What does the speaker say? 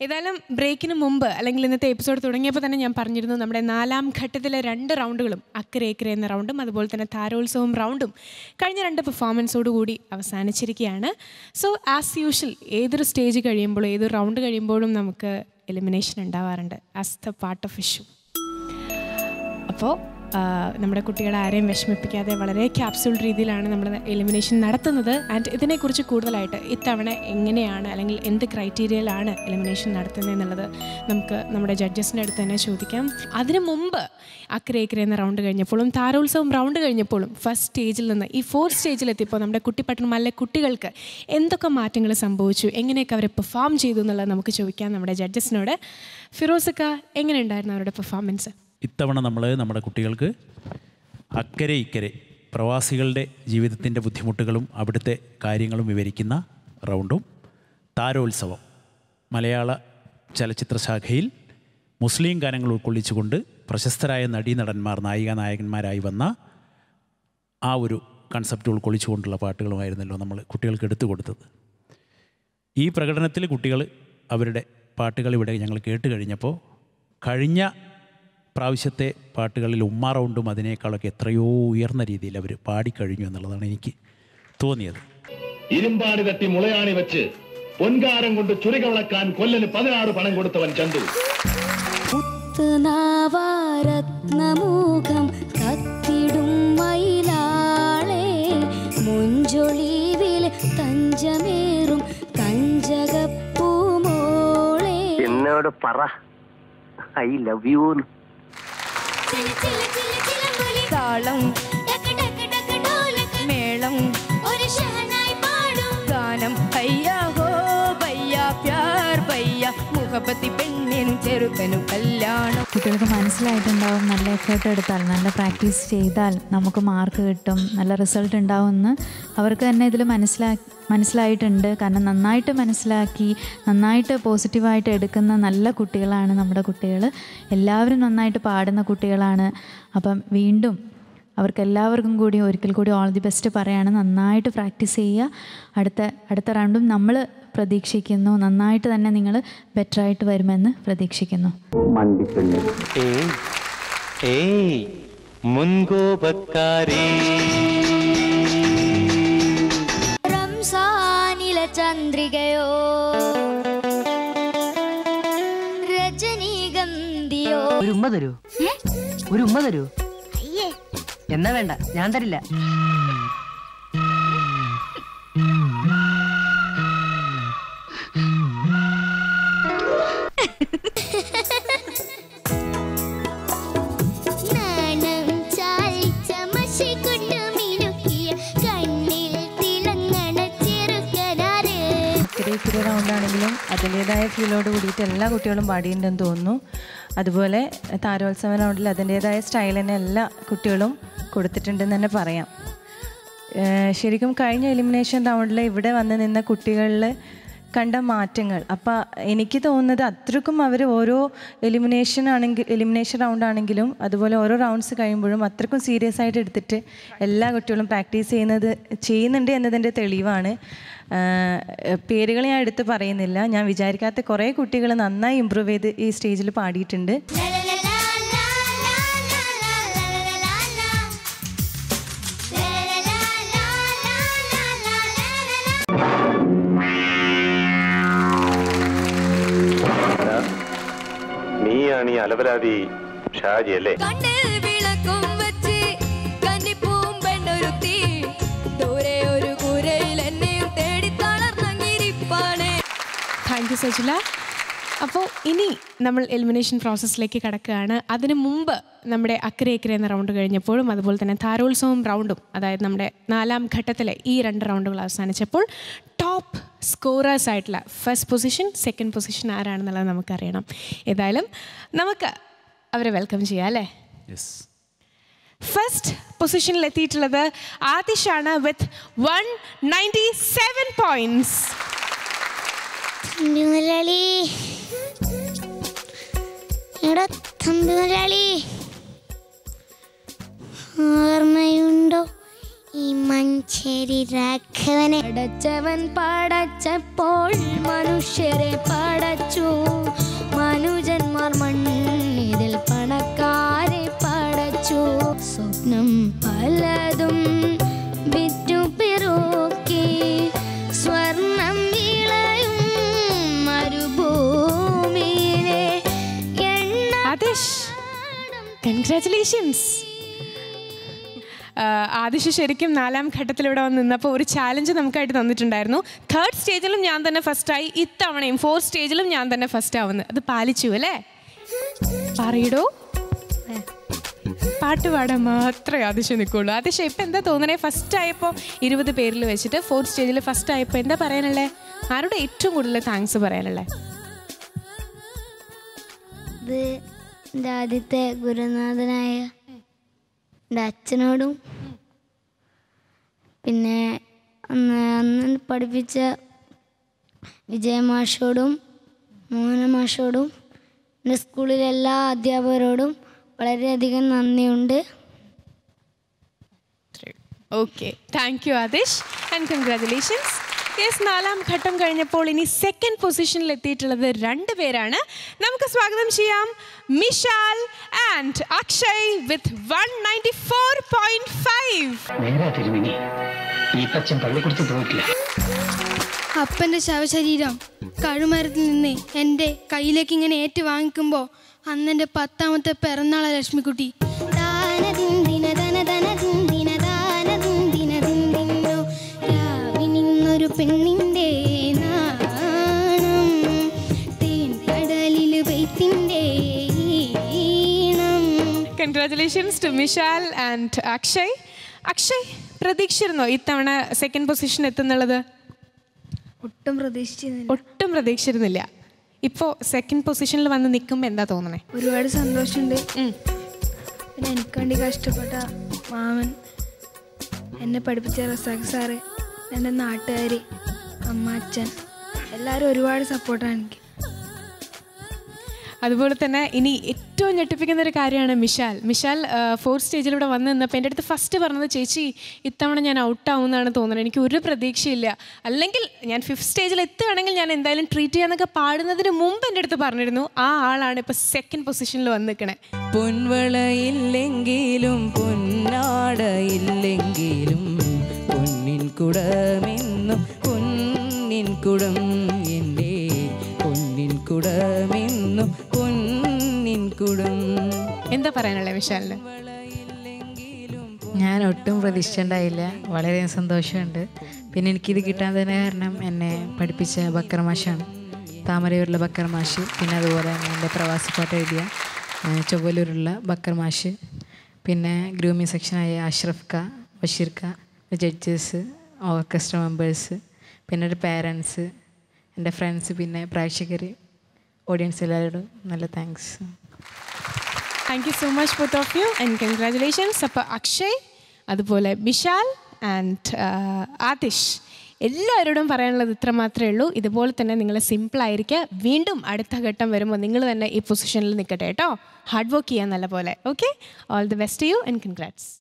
ഏതായാലും ബ്രേക്കിന് മുമ്പ് അല്ലെങ്കിൽ ഇന്നത്തെ എപ്പിസോഡ് തുടങ്ങിയപ്പോൾ തന്നെ ഞാൻ പറഞ്ഞിരുന്നു നമ്മുടെ 4ാം ഘട്ടത്തിലെ 2 റൗണ്ടുകളും അക്കരെ ഇക്കരെ എന്ന റൗണ്ടും അതുപോലെ തന്നെ താരോത്സവം റൗണ്ടും കഴിഞ്ഞ 2 പെർഫോമൻസോടുകൂടി അവസാനിച്ചിരിക്കുകയാണ്. സോ ആസ് യൂഷ്വൽ ഏതൊരു സ്റ്റേജ് കഴിയുമ്പോഴും ഏതൊരു റൗണ്ട് കഴിയുമ്പോഴും നമുക്ക് എലിമിനേഷൻ ഉണ്ടാവാറുണ്ട് as the part of issue. അപ്പോൾ നമ്മുടെ കുട്ടികളെ ആരെയും വിഷമിപ്പിക്കാതെ വളരെ ക്യാപ്സ്യൂൾ രീതിയിലാണ് നമ്മൾ എലിമിനേഷൻ നടത്തുന്നത്. ആൻഡ് ഇതിനെക്കുറിച്ച് കൂടുതലായിട്ട് ഇത്തവണ എങ്ങനെയാണ് അല്ലെങ്കിൽ എന്ത് ക്രൈറ്റീരിയയിലാണ് എലിമിനേഷൻ നടത്തുന്നത് എന്നുള്ളത് നമുക്ക് നമ്മുടെ ജഡ്ജസിൻ്റെ അടുത്ത് തന്നെ ചോദിക്കാം. അതിനു മുമ്പ് അക്കരെ ഇക്കരെ എന്ന റൗണ്ട് കഴിഞ്ഞപ്പോഴും താരോത്സവം റൗണ്ട് കഴിഞ്ഞപ്പോഴും ഫസ്റ്റ് സ്റ്റേജിൽ നിന്ന് ഈ 4th സ്റ്റേജിലെത്തിയപ്പോൾ നമ്മുടെ കുട്ടിപ്പട്ടണമല്ല കുട്ടികൾക്ക് എന്തൊക്കെ മാറ്റങ്ങൾ സംഭവിച്ചു, എങ്ങനെയൊക്കെ അവർ പെർഫോം ചെയ്തു എന്നുള്ളത് നമുക്ക് ചോദിക്കാം നമ്മുടെ ജഡ്ജസിനോട്. ഫിറോസക്ക, എങ്ങനെയുണ്ടായിരുന്നു അവരുടെ പെർഫോമൻസ്? ഇത്തവണ നമ്മൾ നമ്മുടെ കുട്ടികൾക്ക് അക്കരെ ഇക്കരെ പ്രവാസികളുടെ ജീവിതത്തിൻ്റെ ബുദ്ധിമുട്ടുകളും അവിടുത്തെ കാര്യങ്ങളും വിവരിക്കുന്ന റൗണ്ടും താരോത്സവം മലയാള ചലച്ചിത്ര ശാഖയിൽ മുസ്ലിം ഗാനങ്ങൾ ഉൾക്കൊള്ളിച്ചുകൊണ്ട് പ്രശസ്തരായ നടീനടന്മാർ നായികനായകന്മാരായി വന്ന ആ ഒരു കൺസെപ്റ്റ് ഉൾക്കൊള്ളിച്ചുകൊണ്ടുള്ള പാട്ടുകളുമായിരുന്നല്ലോ നമ്മൾ കുട്ടികൾക്ക് എടുത്തു കൊടുത്തത്. ഈ പ്രകടനത്തിൽ കുട്ടികൾ അവരുടെ പാട്ടുകൾ ഇവിടെ ഞങ്ങൾ കേട്ട് കഴിഞ്ഞപ്പോൾ കഴിഞ്ഞ പ്രാവശ്യത്തെ പാട്ടുകളിൽ ഉമ്മ റൗണ്ടും അതിനേക്കാളൊക്കെ എത്രയോ ഉയർന്ന രീതിയിൽ അവർ പാടിക്കഴിഞ്ഞു എന്നുള്ളതാണ് എനിക്ക് തോന്നിയത്. ഇരുമ്പാടി തട്ടി മുളയാണി വെച്ച് പൊൻകാരം കൊണ്ട് ചുരിക വളക്കാൻ കൊല്ലന് 16 പണം കൊടുത്തവൻ ചന്തു. രത്നമുഖം കത്തിടും മയിലാളെ മുഞ്ചൊളിവിൽ തഞ്ചമേറും കഞ്ചകപ്പൂമോളെ എന്നോട് പറ ഐ ലവ് യു. താളം മേളം ഒരു ഷഹനായി പാടും ഗാനം പയ്യാ ഹോ പയ്യാ പ്യാർ പയ്യാ മുഹബത്തി പെണ്ണിനും ചെറുക്കനും കല്യാണം. കുട്ടികൾക്ക് മനസ്സിലായിട്ടുണ്ടാവും നല്ല എഫേർട്ട് എടുത്താൽ നല്ല പ്രാക്ടീസ് ചെയ്താൽ നമുക്ക് മാർക്ക് കിട്ടും, നല്ല റിസൾട്ട് ഉണ്ടാവുമെന്ന് അവർക്ക് തന്നെ ഇതിൽ മനസ്സിലായിട്ടുണ്ട്. കാരണം നന്നായിട്ട് മനസ്സിലാക്കി നന്നായിട്ട് പോസിറ്റീവായിട്ട് എടുക്കുന്ന നല്ല കുട്ടികളാണ് നമ്മുടെ കുട്ടികൾ. എല്ലാവരും നന്നായിട്ട് പാടുന്ന കുട്ടികളാണ്. അപ്പം വീണ്ടും അവർക്കെല്ലാവർക്കും കൂടി ഒരിക്കൽ കൂടി ഓൾ ദി ബെസ്റ്റ് പറയാണ്. നന്നായിട്ട് പ്രാക്ടീസ് ചെയ്യുക. അടുത്ത റൗണ്ടും നമ്മൾ പ്രതീക്ഷിക്കുന്നു നന്നായിട്ട് തന്നെ നിങ്ങൾ ബെറ്ററായിട്ട് വരുമെന്ന് പ്രതീക്ഷിക്കുന്നു. റംസാനിലെ ചന്ദ്രികയോ രജനീഗന്ധിയോ ഒരു ഉമ്മ തരൂ, ഒരു ഉമ്മ തരൂ. എന്നാ വേണ്ട, ഞാൻ തരില്ല. റൗണ്ടാണെങ്കിലും അതിൻ്റേതായ ഫീലോട് കൂടിയിട്ട് എല്ലാ കുട്ടികളും പാടിയിട്ടുണ്ടെന്ന് തോന്നുന്നു. അതുപോലെ താരോത്സവ റൗണ്ടിൽ അതിൻ്റേതായ സ്റ്റൈൽ തന്നെ എല്ലാ കുട്ടികളും കൊടുത്തിട്ടുണ്ടെന്ന് തന്നെ പറയാം. ശരിക്കും കഴിഞ്ഞ എലിമിനേഷൻ റൗണ്ടിൽ ഇവിടെ വന്ന് നിന്ന കുട്ടികളിൽ കണ്ട മാറ്റങ്ങൾ, അപ്പം എനിക്ക് തോന്നുന്നത് അത്രക്കും അവർ ഓരോ എലിമിനേഷൻ റൗണ്ടാണെങ്കിലും അതുപോലെ ഓരോ റൗണ്ട്സ് കഴിയുമ്പോഴും അത്രക്കും സീരിയസ് ആയിട്ട് എടുത്തിട്ട് എല്ലാ കുട്ടികളും പ്രാക്ടീസ് ചെയ്യുന്നുണ്ട് എന്നതിൻ്റെ തെളിവാണ്. പേരുകൾ ഞാൻ എടുത്ത് പറയുന്നില്ല. ഞാൻ വിചാരിക്കാത്ത കുറേ കുട്ടികൾ നന്നായി ഇമ്പ്രൂവ് ചെയ്ത് ഈ സ്റ്റേജിൽ പാടിയിട്ടുണ്ട്. നീയാണ് ഈ അലവലാതി ഷാജി അല്ലേ? Thank you Sajila. അപ്പോൾ ഇനി നമ്മൾ എലിമിനേഷൻ പ്രോസസ്സിലേക്ക് കടക്കുകയാണ്. അതിനു മുമ്പ് നമ്മുടെ അക്കരെ ഇക്കരെ എന്ന റൗണ്ട് കഴിഞ്ഞപ്പോഴും അതുപോലെ തന്നെ താരോത്സവം റൗണ്ടും അതായത് നമ്മുടെ 4ാം ഘട്ടത്തിലെ ഈ 2 റൗണ്ടുകൾ അവസാനിച്ചപ്പോൾ ടോപ്പ് സ്കോറേഴ്സ് ആയിട്ടുള്ള ഫസ്റ്റ് പൊസിഷൻ സെക്കൻഡ് പൊസിഷൻ ആരാണെന്നുള്ളത് നമുക്കറിയണം. ഏതായാലും നമുക്ക് അവരെ വെൽക്കം ചെയ്യാം അല്ലേ? ഫസ്റ്റ് പൊസിഷനിൽ എത്തിയിട്ടുള്ളത് ആതിഷാണ് വിത്ത് 197 പോയിന്റ്സ്. തമ്പി മുരളി ഓർമ്മയുണ്ടോ ഈ മഞ്ചേരി രാഘവനെ? പടച്ചവൻ പടച്ചപ്പോൾ മനുഷ്യരെ പടച്ചു. കൺഗ്രാറ്റുലേഷൻസ്. ആദിശ ശരിക്കും 4ാം ഘട്ടത്തിലൂടെ വന്ന് നിന്നപ്പോൾ ഒരു ചാലഞ്ച് നമുക്കായിട്ട് തന്നിട്ടുണ്ടായിരുന്നു. 3rd സ്റ്റേജിലും ഞാൻ തന്നെ ഫസ്റ്റായി, ഇത്തവണയും 4th സ്റ്റേജിലും ഞാൻ തന്നെ ഫസ്റ്റ് ആവുന്നത്. അത് പാലിച്ചു അല്ലേ? പറയടോ. പാട്ട് പാടാൻ മാത്രമേ ആദിശ നിൽക്കുള്ളൂ. ആദിശ ഇപ്പം എന്താ തോന്നണേ? ഫസ്റ്റ് ആയപ്പോൾ 20 പേരിൽ വെച്ചിട്ട് 4th സ്റ്റേജിൽ ഫസ്റ്റ് ആയപ്പോൾ എന്താ പറയാനുള്ളത്? ആരുടെ ഏറ്റവും കൂടുതൽ താങ്ക്സ് പറയാനുള്ളത്? ഇത് എൻ്റെ ആദ്യത്തെ ഗുരുനാഥനായ എൻ്റെ അച്ഛനോടും പിന്നെ അന്ന് പഠിപ്പിച്ച വിജയമാഷോടും മോഹനമാഷോടും എൻ്റെ സ്കൂളിലെ എല്ലാ അധ്യാപകരോടും വളരെയധികം നന്ദിയുണ്ട്. Okay, thank you Adish and congratulations. Yes, 4ാം ഘട്ടം കഴിഞ്ഞപ്പോൾ ഇനി 2nd പൊസിഷനിൽ എത്തിയിട്ടുള്ളത് 2 പേരാണ്. നമുക്ക് സ്വാഗതം ചെയ്യാം മിഷാൽ ആൻഡ് അക്ഷയ് വിത്ത് 194.5. അപ്പൻ്റെ ശവശരീരം കഴുമരത്തിൽ നിന്ന് എൻ്റെ കയ്യിലേക്ക് ഇങ്ങനെ ഏറ്റു വാങ്ങിക്കുമ്പോൾ അന്നെൻ്റെ 10ാമത്തെ പിറന്നാളെ ലക്ഷ്മിക്കുട്ടി. രാവിനിന്നൊരു പെണ്ണിൻ്റെ നാണം തേൻകടലിൽ വെയ്ത്തിൻ്റെ ഈണം. Congratulations to Mishal and Akshay. Akshay, പ്രതീക്ഷിച്ചിരുന്നോ ഇത്തവണ 2nd പൊസിഷൻ എത്തുന്നുള്ളത്? ഒട്ടും പ്രതീക്ഷിച്ചിരുന്നില്ല. ഇപ്പോൾ 2nd പൊസിഷനിൽ വന്ന് നിൽക്കുമ്പോൾ എന്താ തോന്നണേ? ഒരുപാട് സന്തോഷമുണ്ട്. പിന്നെ എനിക്ക് വേണ്ടി കഷ്ടപ്പെട്ട മാമൻ, എന്നെ പഠിപ്പിച്ച റസാഖ് സാറ്, എൻ്റെ നാട്ടുകാർ, അമ്മ, അച്ഛൻ, എല്ലാവരും ഒരുപാട് സപ്പോർട്ടാണ് എനിക്ക്. അതുപോലെ തന്നെ ഇനി ഏറ്റവും ഞെട്ടിപ്പിക്കുന്ന ഒരു കാര്യമാണ് മിഷാൽ. 4th സ്റ്റേജിലൂടെ വന്ന് നിന്നപ്പോൾ എൻ്റെ അടുത്ത് ഫസ്റ്റ് പറഞ്ഞത്, ചേച്ചി ഇത്തവണ ഞാൻ ഔട്ടാവുമെന്നാണ് തോന്നുന്നത്, എനിക്ക് ഒരു പ്രതീക്ഷയില്ല, അല്ലെങ്കിൽ ഞാൻ 5th സ്റ്റേജിൽ എത്തുകയാണെങ്കിൽ ഞാൻ എന്തായാലും ട്രീറ്റ് ചെയ്യാന്നൊക്കെ പാടുന്നതിന് മുമ്പ് എൻ്റെ അടുത്ത് പറഞ്ഞിരുന്നു. ആ ആളാണ് ഇപ്പോൾ 2nd പൊസിഷനിൽ വന്ന് നിൽക്കണേ. പൊൻവളയില്ലെങ്കിലും പൊന്നാടയില്ലെങ്കിലും പൊന്നിൻ കുടമെന്നും പൊന്നിൻ കുടം, എൻ്റെ പൊന്നിൻ കുടമെന്നും പൊന്നിൻ കുടം. എന്താ പറയാനുള്ളത് വിശാലിന്? ഞാൻ ഒട്ടും പ്രതീക്ഷിച്ചിട്ടുണ്ടായില്ല. വളരെ സന്തോഷമുണ്ട്. പിന്നെ എനിക്കിത് കിട്ടാൻ തന്നെ കാരണം എന്നെ പഠിപ്പിച്ച ബക്കർ മാഷാണ്, താമരയൂരിലെ ബക്കർ മാഷ്. പിന്നെ അതുപോലെ തന്നെ എൻ്റെ പ്രവാസി പാട്ട് എഴുതിയ ചൊവ്വലൂരുള്ള ബക്കർ മാഷ്, പിന്നെ ഗ്രൂമിങ് സെക്ഷനായ അഷ്റഫ് ക, ബഷീർ ക, ജഡ്ജസ്, ഓർക്കസ്ട്ര മെമ്പേഴ്സ്, പിന്നെ എൻ്റെ പാരൻസ്, എൻ്റെ ഫ്രണ്ട്സ്, പിന്നെ പ്രേക്ഷകർ, ഓഡിയൻസ് എല്ലാവരോടും നല്ല thanks. Thank you so much both of you and congratulations. അപ്പോൾ അക്ഷയ്, അതുപോലെ മിഷാൽ ആൻഡ് ആതിഷ്, എല്ലാവരോടും പറയാനുള്ളത് ഇത്ര മാത്രമേ ഉള്ളൂ. ഇതുപോലെ തന്നെ നിങ്ങൾ സിമ്പിളായിരിക്കുക. വീണ്ടും അടുത്ത ഘട്ടം വരുമ്പോൾ നിങ്ങൾ തന്നെ ഈ പൊസിഷനിൽ നിൽക്കട്ടെ കേട്ടോ. ഹാർഡ് വർക്ക് ചെയ്യാൻ നല്ല പോലെ. Okay, all the best to you and congrats.